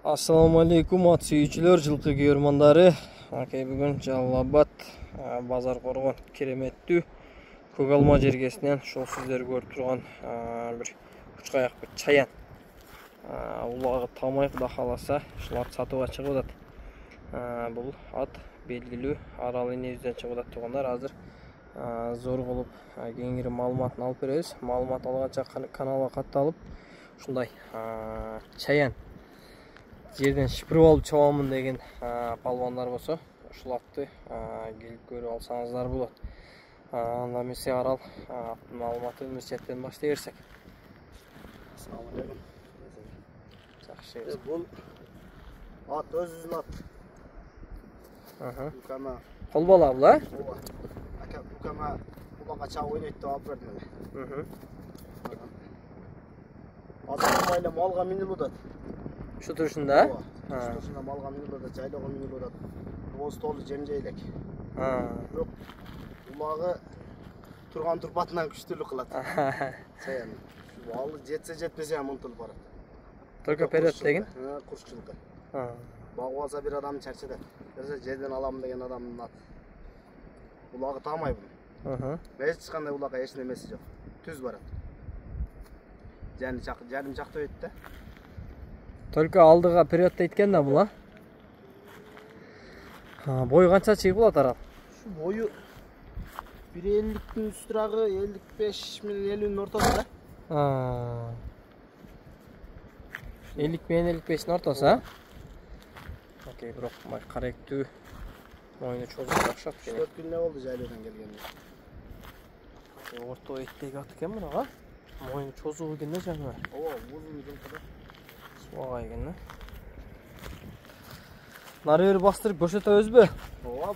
Assalamu alaikum ат сүйүүчүлөр, жылкы көрөрмандары. Бүгүн Жалал Абад базар коргон кереметтүү көк алма жергесинен ушул сиздер көрүп турган бир учкаяк бир чаян. Улагы тамай Кудай кааласа ушуларды сатууга чыгып атат. Бул ат белгилүү арал энебизден чыгып атат туугандар. Азыр зор кылып кеңири маалыматын алып беребиз. Маалымат алганча каналга катталып ушундай чаян жерден шипирип алып чабамын деген палвандар болсо ушул атты келип көрүп алсаңыздар болот. Анда эмесе арал маалыматын мисчеттен баштай берсек. Assalamu alaikum. Жакшы. Бул ат өзүнүн ат. Укама. Кол бала бул, Ака укама улага чабып ойнойт деп алып бердим. Азыр майла малга минип атат. Şu turşunda? Şu turşunda malga minip atат, жайлоого минип атат. Оз толу жемжейлек. Бирок улагы турган турпатынан күчтүүлүк кылат. Чаян. Ал жетсе жетпесе ham умтулуп барат. Только перед деген? Курччулукка. Багып алса бир адам чарчатат. Берсе жерден алам деген адамдын аты. Улагы таамай бул. Эч кандай улага эч немеси жок. Түз барат. Жарым чакта өйт да. Только алдыга периодта айткен да бул, Бою канча чыгып болот арал? Şu boyu 1.50'nin üstüragı 55 мил 50'nin ортосунда. 50 менен 55'ин ортосу, Окей, бирок каректүү моюну чогулуп окшоп. 4 күн эле болду жайлоодан келгенде. Орто эттеги ат экен мунага. Моюну чозуу экен да жаңы. Узун жылкыда. Суага экен да. Нары бери бастырып көрсөтөбүзбү? Бу.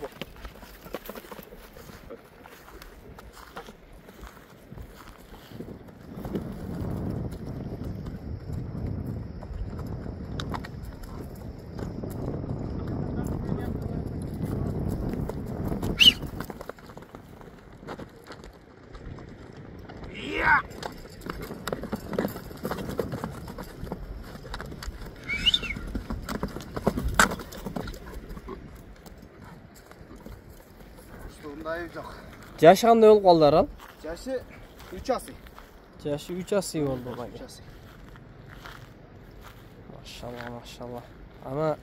Жашы кандай болуп калды арал? Жашы 3 асый. Жашы 3 асый болду бага. 3 асый. Машалла, машалла. Ана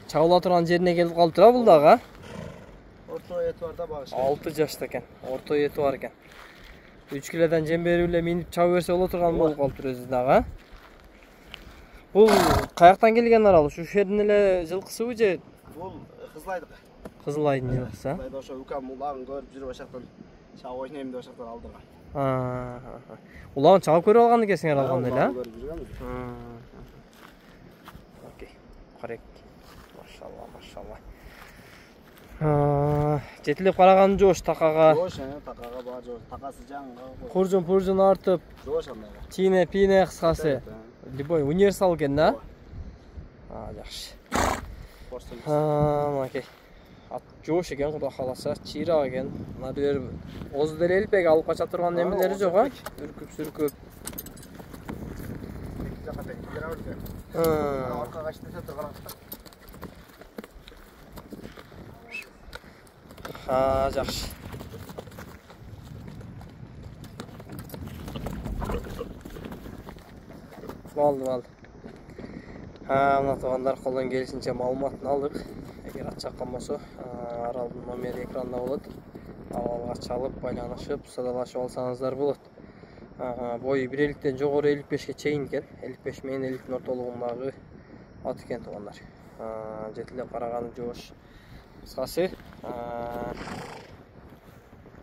чабыла турган жерине келип калыптыр бул дагы. Орто эти бар да багыш. 6 жашта экен. Орто эти бар экен. 3 килодон жем берип эле минип чабып берсе боло турган болуп калыптыр өзү дагы. Бул каяктан келген арал? Ушу жердин эле жылкысыбы же? Бул Кызылайдык. Кызылайдын жылкысы. Кызылайда ошо укам улагын көрүп жүрүп ошоктон чабып ойнойм деп ошоктон алдырган. Улагын чабып көрүп алган экенсиңер алганда эле, көрүп жүргөнбүз. Окей. Коррект. Машалла, машалла. Жетилеп караган жош такага. Жош, такага бар жош. Такасы жаңга. Пуржун артып. Жош андай. Тине, пине кыскасы. Любой универсал экен да? Жакшы. Окей. Ат жош экен, Кудай кааласа, чыйрак экен. Мына бер озу деле элпек алып кача турган немелери жок, Үркүп-сүркүп. Жака текилер алды. Аркага иштесе турган ат. Жакшы. Болду. Мына туугандар колдон келишинче маалыматын алдык. Эгер ат чаккан болсо, аралдын номери экранда болот. Алга чалып, байланышып, саудалашып алсаңыздар болот. Бою 1.50'ден жогору 55'ке чейин экен. 55 менен 50'nin ортолугундагы ат экен туугандар. Жетилеп караганы жош. Кыскасы,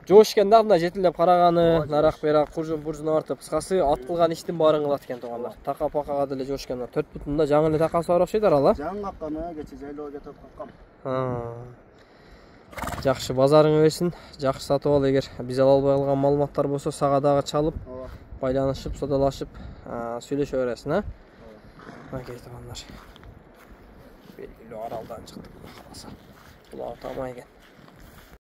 жош экен да, мына жетилеп караганы, нарак-берак куржун артып, кыскасы ат кылган иштин баарын кылат экен туугандар. Така-пакага деле жош экен. 4 бутунда жаңы эле такасы бар окшойт арал, Жаңы какканы, кече жайлоого кетип каккам. Жакшы, базарың берсин. Жакшы сатып ал, эгер биз ала албай калган маалыматтар болсо, сага дагы чалып, байланышып, саудалашып, сүйлөшө бересиң, Окей, туугандар. Белгилүү аралдан чыктык, каласа. Булар тамай экен.